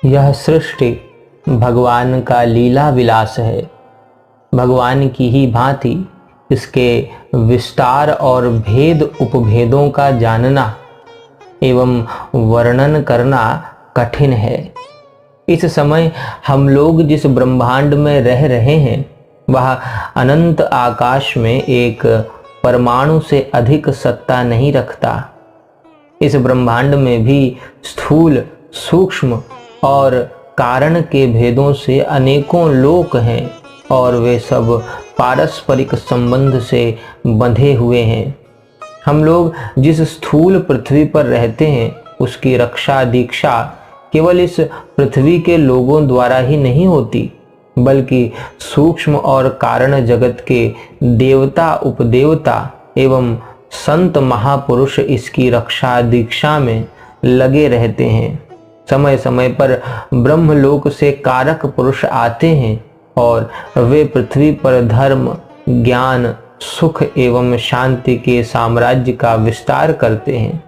यह सृष्टि भगवान का लीला विलास है। भगवान की ही भांति इसके विस्तार और भेद उपभेदों का जानना एवं वर्णन करना कठिन है। इस समय हम लोग जिस ब्रह्मांड में रह रहे हैं वह अनंत आकाश में एक परमाणु से अधिक सत्ता नहीं रखता। इस ब्रह्मांड में भी स्थूल, सूक्ष्म और कारण के भेदों से अनेकों लोक हैं और वे सब पारस्परिक संबंध से बंधे हुए हैं। हम लोग जिस स्थूल पृथ्वी पर रहते हैं उसकी रक्षा दीक्षा केवल इस पृथ्वी के लोगों द्वारा ही नहीं होती, बल्कि सूक्ष्म और कारण जगत के देवता उपदेवता एवं संत महापुरुष इसकी रक्षा दीक्षा में लगे रहते हैं। समय समय पर ब्रह्मलोक से कारक पुरुष आते हैं और वे पृथ्वी पर धर्म, ज्ञान, सुख एवं शांति के साम्राज्य का विस्तार करते हैं।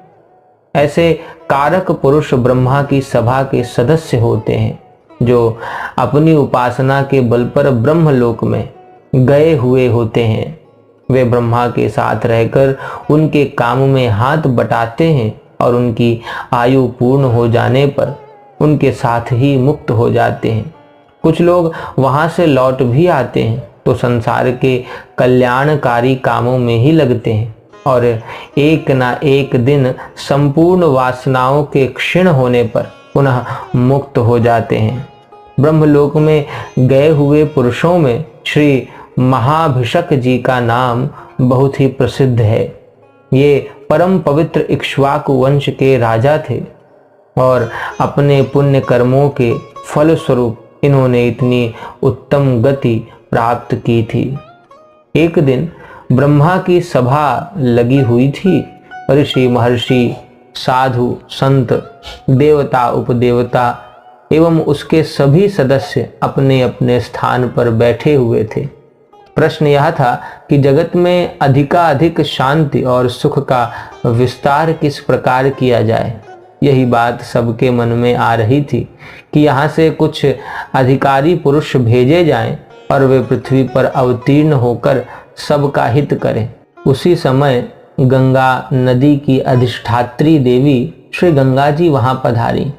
ऐसे कारक पुरुष ब्रह्मा की सभा के सदस्य होते हैं जो अपनी उपासना के बल पर ब्रह्मलोक में गए हुए होते हैं। वे ब्रह्मा के साथ रहकर उनके काम में हाथ बटाते हैं और उनकी आयु पूर्ण हो जाने पर उनके साथ ही मुक्त हो जाते हैं। कुछ लोग वहां से लौट भी आते हैं तो संसार के कल्याणकारी कामों में ही लगते हैं और एक ना एक दिन संपूर्ण वासनाओं के क्षीण होने पर पुनः मुक्त हो जाते हैं। ब्रह्मलोक में गए हुए पुरुषों में श्री महाभिषक जी का नाम बहुत ही प्रसिद्ध है। ये परम पवित्र इक्ष्वाकु वंश के राजा थे और अपने पुण्य कर्मों के फल स्वरूप इन्होंने इतनी उत्तम गति प्राप्त की थी। एक दिन ब्रह्मा की सभा लगी हुई थी। ऋषि, महर्षि, साधु, संत, देवता उपदेवता एवं उसके सभी सदस्य अपने अपने स्थान पर बैठे हुए थे। प्रश्न यह था कि जगत में अधिकाधिक शांति और सुख का विस्तार किस प्रकार किया जाए। यही बात सबके मन में आ रही थी कि यहाँ से कुछ अधिकारी पुरुष भेजे जाएं और वे पृथ्वी पर अवतीर्ण होकर सबका हित करें। उसी समय गंगा नदी की अधिष्ठात्री देवी श्री गंगा जी वहां पधारी।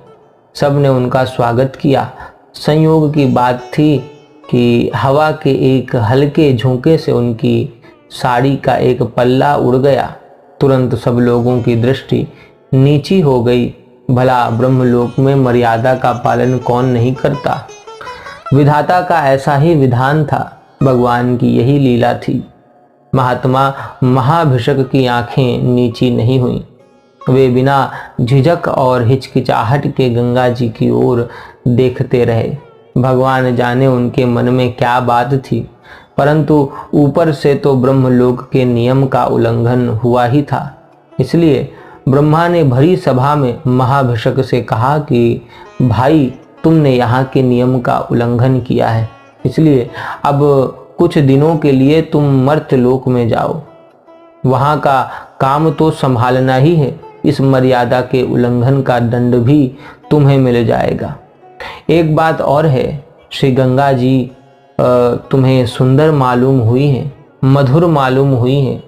सबने उनका स्वागत किया। संयोग की बात थी कि हवा के एक हल्के झोंके से उनकी साड़ी का एक पल्ला उड़ गया। तुरंत सब लोगों की दृष्टि नीची हो गई। भला ब्रह्मलोक में मर्यादा का पालन कौन नहीं करता। विधाता का ऐसा ही विधान था। भगवान की यही लीला थी। महात्मा महाभिषक की आंखें नीची नहीं हुईं। वे बिना झिझक और हिचकिचाहट के गंगा जी की ओर देखते रहे। भगवान जाने उनके मन में क्या बात थी, परंतु ऊपर से तो ब्रह्मलोक के नियम का उल्लंघन हुआ ही था। इसलिए ब्रह्मा ने भरी सभा में महाभिषक से कहा कि भाई, तुमने यहाँ के नियम का उल्लंघन किया है, इसलिए अब कुछ दिनों के लिए तुम मर्त्यलोक में जाओ। वहाँ का काम तो संभालना ही है। इस मर्यादा के उल्लंघन का दंड भी तुम्हें मिल जाएगा। एक बात और है, श्री गंगा जी तुम्हें सुंदर मालूम हुई हैं, मधुर मालूम हुई हैं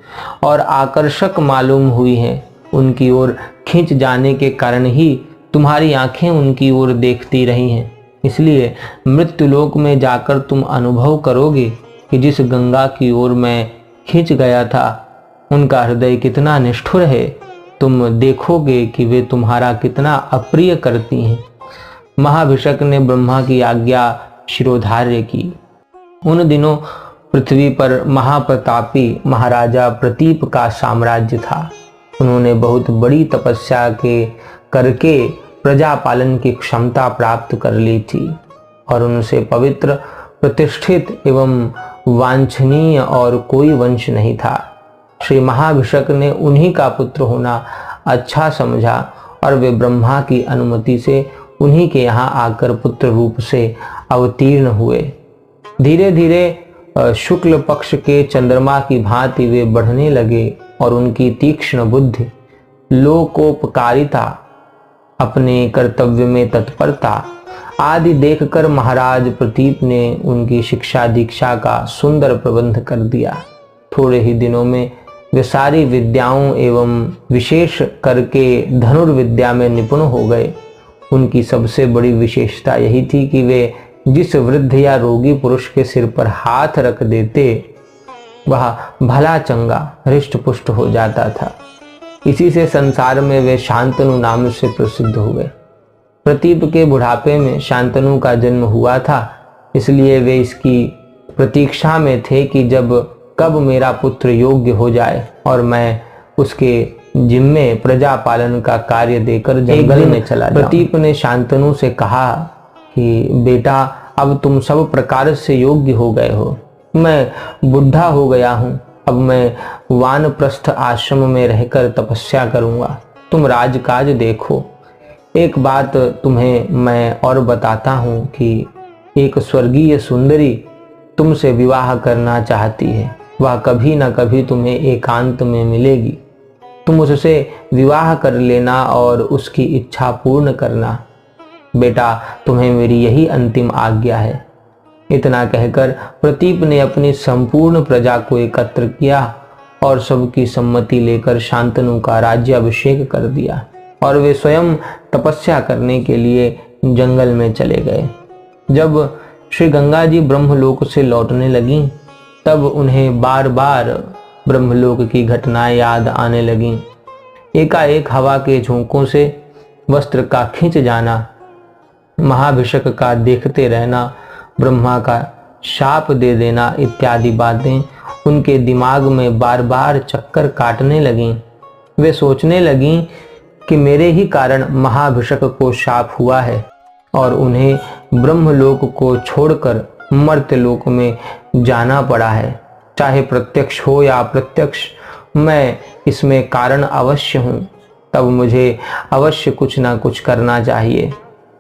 और आकर्षक मालूम हुई हैं। उनकी ओर खिंच जाने के कारण ही तुम्हारी आंखें उनकी ओर देखती रही हैं। इसलिए मृत्युलोक में जाकर तुम अनुभव करोगे कि जिस गंगा की ओर मैं खिंच गया था उनका हृदय कितना निष्ठुर है। तुम देखोगे कि वे तुम्हारा कितना अप्रिय करती हैं। महाभिषक ने ब्रह्मा की आज्ञा शिरोधार्य की। उन दिनों पृथ्वी पर महाप्रतापी महाराजा प्रतीप का साम्राज्य था। उन्होंने बहुत बड़ी तपस्या के करके प्रजा पालन की क्षमता प्राप्त कर ली थी और उनसे पवित्र, प्रतिष्ठित एवं वांछनीय और कोई वंश नहीं था। श्री महाभिषक ने उन्हीं का पुत्र होना अच्छा समझा और वे ब्रह्मा की अनुमति से उन्हीं के यहाँ आकर पुत्र रूप से अवतीर्ण हुए। धीरे धीरे शुक्ल पक्ष के चंद्रमा की भांति वे बढ़ने लगे और उनकी तीक्ष्ण बुद्धि, लोकोपकारिता, अपने कर्तव्य में तत्परता, आदि देखकर महाराज प्रतीप ने उनकी शिक्षा दीक्षा का सुंदर प्रबंध कर दिया। थोड़े ही दिनों में वे सारी विद्याओं एवं विशेष करके धनुर्विद्या में निपुण हो गए। उनकी सबसे बड़ी विशेषता यही थी कि वे जिस वृद्ध या रोगी पुरुष के सिर पर हाथ रख देते वह भला चंगा हृष्ट पुष्ट हो जाता था। इसी से संसार में वे शांतनु नाम से प्रसिद्ध हुए। प्रतीप के बुढ़ापे में शांतनु का जन्म हुआ था, इसलिए वे इसकी प्रतीक्षा में थे कि कब मेरा पुत्र योग्य हो जाए और मैं उसके जिम्मे प्रजा पालन का कार्य देकर जंगल में चला जाऊं। प्रतीप ने शांतनु से कहा कि बेटा, अब तुम सब प्रकार से योग्य हो गए हो। मैं बुढ़ा हो गया हूँ। अब मैं वानप्रस्थ आश्रम में रहकर तपस्या करूँगा। तुम राजकाज देखो। एक बात तुम्हें मैं और बताता हूँ कि एक स्वर्गीय सुंदरी तुमसे विवाह करना चाहती है। वह कभी न कभी तुम्हें एकांत में मिलेगी। तुम उससे विवाह कर लेना और उसकी इच्छा पूर्ण करना। बेटा, तुम्हें मेरी यही अंतिम आज्ञा है। इतना कहकर प्रतीप ने अपनी संपूर्ण प्रजा को एकत्र किया और सबकी सम्मति लेकर शांतनु का राज्याभिषेक कर दिया और वे स्वयं तपस्या करने के लिए जंगल में चले गए। जब श्री गंगा जी ब्रह्मलोक से लौटने लगीं, तब उन्हें बार बार ब्रह्मलोक की घटनाएं याद आने लगीं। एकाएक हवा के झोंकों से वस्त्र का खिंच जाना, महाभिषेक का देखते रहना, ब्रह्मा का शाप दे देना इत्यादि बातें उनके दिमाग में बार बार चक्कर काटने लगीं। वे सोचने लगीं कि मेरे ही कारण महाभिषेक को शाप हुआ है और उन्हें ब्रह्मलोक को छोड़कर मर्त्यलोक में जाना पड़ा है। चाहे प्रत्यक्ष हो या अप्रत्यक्ष, मैं इसमें कारण अवश्य हूँ। तब मुझे अवश्य कुछ ना कुछ करना चाहिए।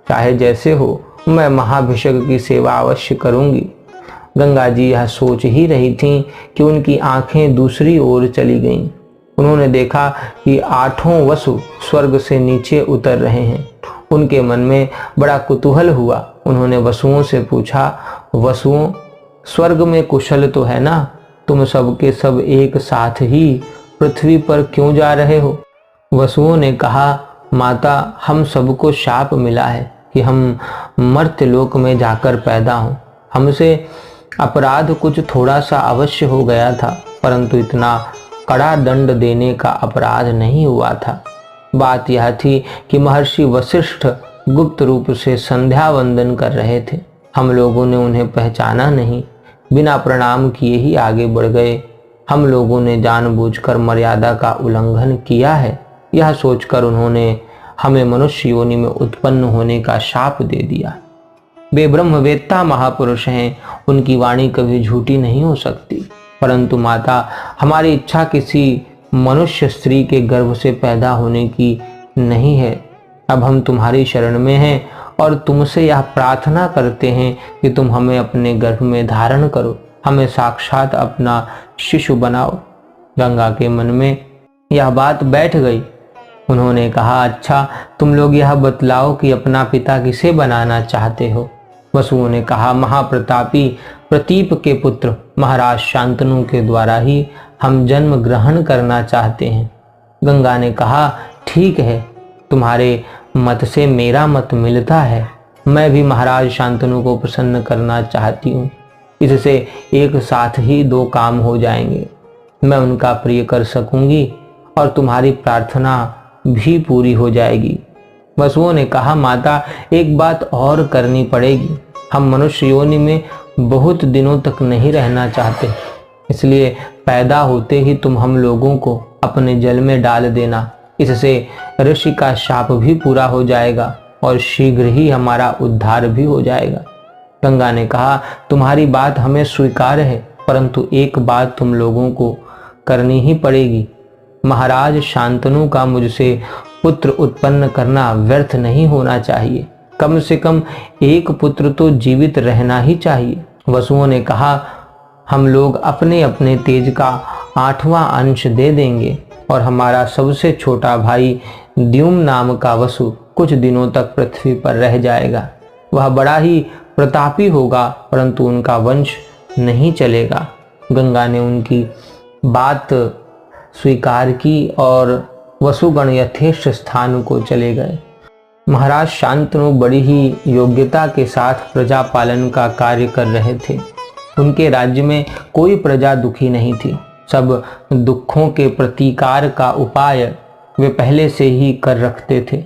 चाहे जैसे हो, मैं महाभिषेक की सेवा अवश्य करूंगी। गंगा जी यह सोच ही रही थीं कि उनकी आंखें दूसरी ओर चली गईं। उन्होंने देखा कि 8 वसु स्वर्ग से नीचे उतर रहे हैं। उनके मन में बड़ा कुतूहल हुआ। उन्होंने वसुओं से पूछा, वसुओं, स्वर्ग में कुशल तो है ना? तुम सब के सब एक साथ ही पृथ्वी पर क्यों जा रहे हो? वसुओं ने कहा, माता, हम सबको शाप मिला है कि हम मर्त्यलोक में जाकर पैदा हों। हमसे अपराध कुछ थोड़ा सा अवश्य हो गया था, परंतु इतना कड़ा दंड देने का अपराध नहीं हुआ था। बात यह थी कि महर्षि वशिष्ठ गुप्त रूप से संध्या वंदन कर रहे थे। हम लोगों ने उन्हें पहचाना नहीं, बिना प्रणाम किए ही आगे बढ़ गए। हम लोगों ने जानबूझकर मर्यादा का उल्लंघन किया है। यह सोचकर उन्होंने हमें मनुष्य योनि में उत्पन्न होने का शाप दे दिया। वे ब्रह्मवेत्ता महापुरुष हैं, उनकी वाणी कभी झूठी नहीं हो सकती। परंतु माता, हमारी इच्छा किसी मनुष्य स्त्री के गर्भ से पैदा होने की नहीं है। अब हम तुम्हारी शरण में हैं और तुमसे यह प्रार्थना करते हैं कि तुम हमें अपने गर्भ में धारण करो, हमें साक्षात अपना शिशु बनाओ। गंगा के मन में यह बात बैठ गई। उन्होंने कहा, अच्छा, तुम लोग यह बतलाओ कि अपना पिता किसे बनाना चाहते हो? वसुओं ने कहा, महाप्रतापी प्रतीप के पुत्र महाराज शांतनु के द्वारा ही हम जन्म ग्रहण करना चाहते हैं। गंगा ने कहा, ठीक है, तुम्हारे मत से मेरा मत मिलता है। मैं भी महाराज शांतनु को प्रसन्न करना चाहती हूँ। इससे एक साथ ही 2 काम हो जाएंगे। मैं उनका प्रिय कर सकूंगी और तुम्हारी प्रार्थना भी पूरी हो जाएगी। वसुओं ने कहा, माता, एक बात और करनी पड़ेगी। हम मनुष्य योनि में बहुत दिनों तक नहीं रहना चाहते, इसलिए पैदा होते ही तुम हम लोगों को अपने जल में डाल देना। इससे ऋषि का शाप भी पूरा हो जाएगा और शीघ्र ही हमारा उद्धार भी हो जाएगा। गंगा ने कहा, तुम्हारी बात हमें स्वीकार है, परंतु एक बात तुम लोगों को करनी ही पड़ेगी। महाराज शांतनु का मुझसे पुत्र उत्पन्न करना व्यर्थ नहीं होना चाहिए। कम से कम एक पुत्र तो जीवित रहना ही चाहिए। वसुओं ने कहा, हम लोग अपने अपने तेज का 8वां अंश दे देंगे और हमारा सबसे छोटा भाई द्युम्न नाम का वसु कुछ दिनों तक पृथ्वी पर रह जाएगा। वह बड़ा ही प्रतापी होगा, परंतु उनका वंश नहीं चलेगा। गंगा ने उनकी बात स्वीकार की और वसुगण यथेष्ट स्थान को चले गए। महाराज शांतनु बड़ी ही योग्यता के साथ प्रजा पालन का कार्य कर रहे थे। उनके राज्य में कोई प्रजा दुखी नहीं थी। सब दुखों के प्रतिकार का उपाय वे पहले से ही कर रखते थे।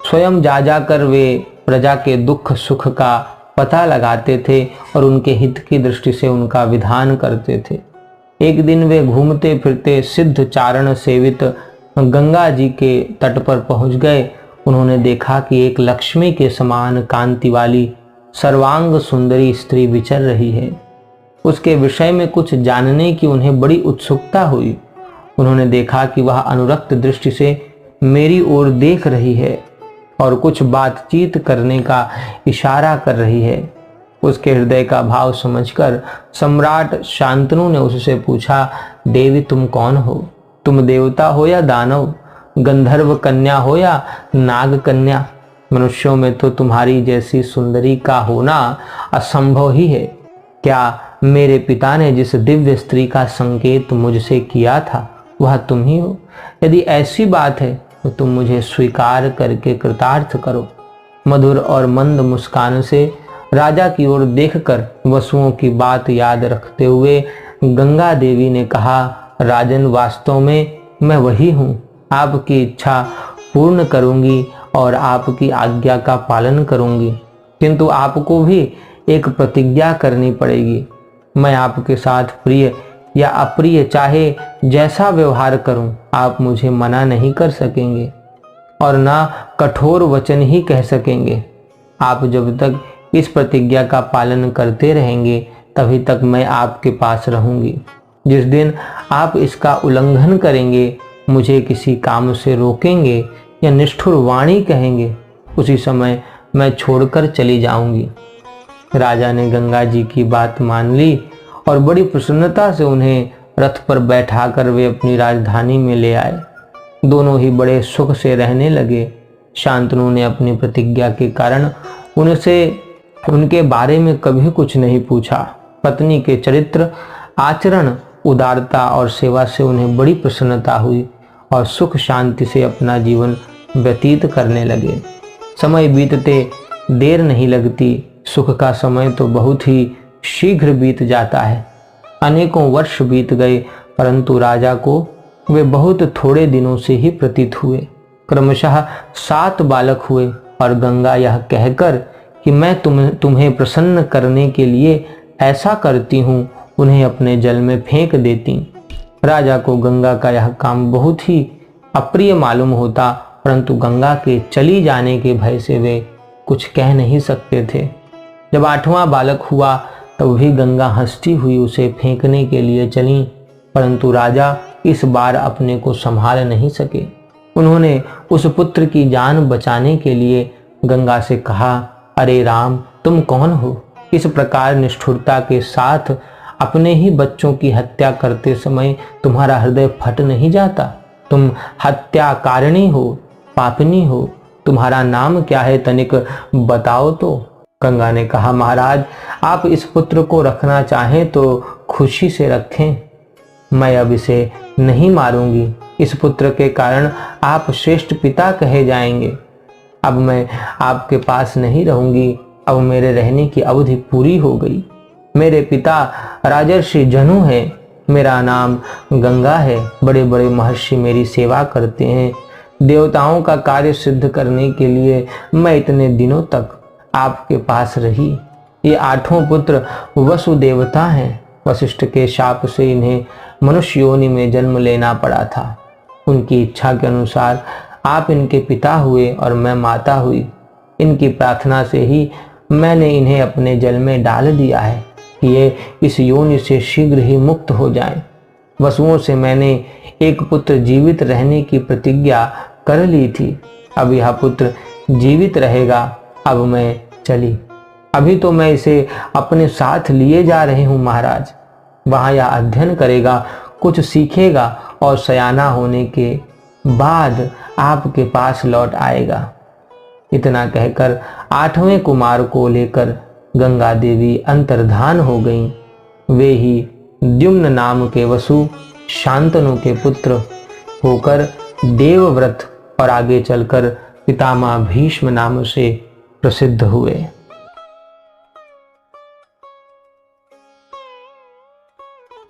स्वयं जा जाकर वे प्रजा के दुख सुख का पता लगाते थे और उनके हित की दृष्टि से उनका विधान करते थे। एक दिन वे घूमते फिरते सिद्ध चारण सेवित गंगा जी के तट पर पहुंच गए। उन्होंने देखा कि एक लक्ष्मी के समान कांति वाली सर्वांग सुंदरी स्त्री विचर रही है। उसके विषय में कुछ जानने की उन्हें बड़ी उत्सुकता हुई। उन्होंने देखा कि वह अनुरक्त दृष्टि से मेरी ओर देख रही है और कुछ बातचीत करने का इशारा कर रही है। उसके हृदय का भाव समझकर सम्राट शांतनु ने उससे पूछा, देवी तुम कौन हो? तुम देवता हो या दानव? गंधर्व कन्या हो या नाग कन्या? मनुष्यों में तो तुम्हारी जैसी सुंदरी का होना असंभव ही है। क्या मेरे पिता ने जिस दिव्य स्त्री का संकेत मुझसे किया था वह तुम ही हो? यदि ऐसी बात है तो तुम मुझे स्वीकार करके कृतार्थ करो। मधुर और मंद मुस्कान से राजा की ओर देखकर वसुओं की बात याद रखते हुए गंगा देवी ने कहा, राजन वास्तव में मैं वही हूँ। आपकी इच्छा पूर्ण करूंगी और आपकी आज्ञा का पालन करूंगी, किंतु आपको भी एक प्रतिज्ञा करनी पड़ेगी। मैं आपके साथ प्रिय या अप्रिय चाहे जैसा व्यवहार करूं, आप मुझे मना नहीं कर सकेंगे और ना कठोर वचन ही कह सकेंगे। आप जब तक इस प्रतिज्ञा का पालन करते रहेंगे तभी तक मैं आपके पास रहूंगी। जिस दिन आप इसका उल्लंघन करेंगे, मुझे किसी काम से रोकेंगे या निष्ठुर वाणी कहेंगे, उसी समय मैं छोड़कर चली जाऊंगी। राजा ने गंगा जी की बात मान ली और बड़ी प्रसन्नता से उन्हें रथ पर बैठाकर वे अपनी राजधानी में ले आए। दोनों ही बड़े सुख से रहने लगे। शांतनु ने अपनी प्रतिज्ञा के कारण उनसे उनके बारे में कभी कुछ नहीं पूछा। पत्नी के चरित्र, आचरण, उदारता और सेवा से उन्हें बड़ी प्रसन्नता हुई और सुख शांति से अपना जीवन व्यतीत करने लगे। समय बीतते देर नहीं लगती। सुख का समय तो बहुत ही शीघ्र बीत जाता है। अनेकों वर्ष बीत गए, परंतु राजा को वे बहुत थोड़े दिनों से ही प्रतीत हुए। क्रमशः 7 बालक हुए और गंगा यह कहकर कि मैं तुम्हें प्रसन्न करने के लिए ऐसा करती हूँ, उन्हें अपने जल में फेंक देती। राजा को गंगा का यह काम बहुत ही अप्रिय मालूम होता, परंतु गंगा के चली जाने के भय से वे कुछ कह नहीं सकते थे। जब 8वां बालक हुआ तब भी गंगा हंसती हुई उसे फेंकने के लिए चली, परंतु राजा इस बार अपने को संभाल नहीं सके। उन्होंने उस पुत्र की जान बचाने के लिए गंगा से कहा, अरे राम, तुम कौन हो? इस प्रकार निष्ठुरता के साथ अपने ही बच्चों की हत्या करते समय तुम्हारा हृदय फट नहीं जाता? तुम हत्याकारिणी हो, पापिनी हो। तुम्हारा नाम क्या है, तनिक बताओ तो। गंगा ने कहा, महाराज, आप इस पुत्र को रखना चाहें तो खुशी से रखें। मैं अब इसे नहीं मारूंगी। इस पुत्र के कारण आप श्रेष्ठ पिता कहे जाएंगे। अब मैं आपके पास नहीं रहूंगी। अब मेरे रहने की अवधि पूरी हो गई। मेरे पिता राजर्षि जनु हैं। मेरा नाम गंगा है। बड़े बड़े महर्षि मेरी सेवा करते हैं। देवताओं का कार्य सिद्ध करने के लिए मैं इतने दिनों तक आपके पास रही। ये 8 पुत्र वसुदेवता हैं। वशिष्ठ के शाप से इन्हें मनुष्य योनि में जन्म लेना पड़ा था। उनकी इच्छा के अनुसार आप इनके पिता हुए और मैं माता हुई। इनकी प्रार्थना से ही मैंने इन्हें अपने जल में डाल दिया है कि ये इस योनि से शीघ्र ही मुक्त हो जाएं। वसुओं से मैंने एक पुत्र जीवित रहने की प्रतिज्ञा कर ली थी। अब यह पुत्र जीवित रहेगा। अब मैं चली। अभी तो मैं इसे अपने साथ लिए जा रही हूँ महाराज। वहाँ यह अध्ययन करेगा, कुछ सीखेगा और सयाना होने के बाद आपके पास लौट आएगा। इतना कहकर 8वें कुमार को लेकर गंगा देवी अंतर्धान हो गईं। वे ही द्युम्न नाम के वसु शांतनु के पुत्र होकर देवव्रत और आगे चलकर पितामह भीष्म नाम से प्रसिद्ध हुए।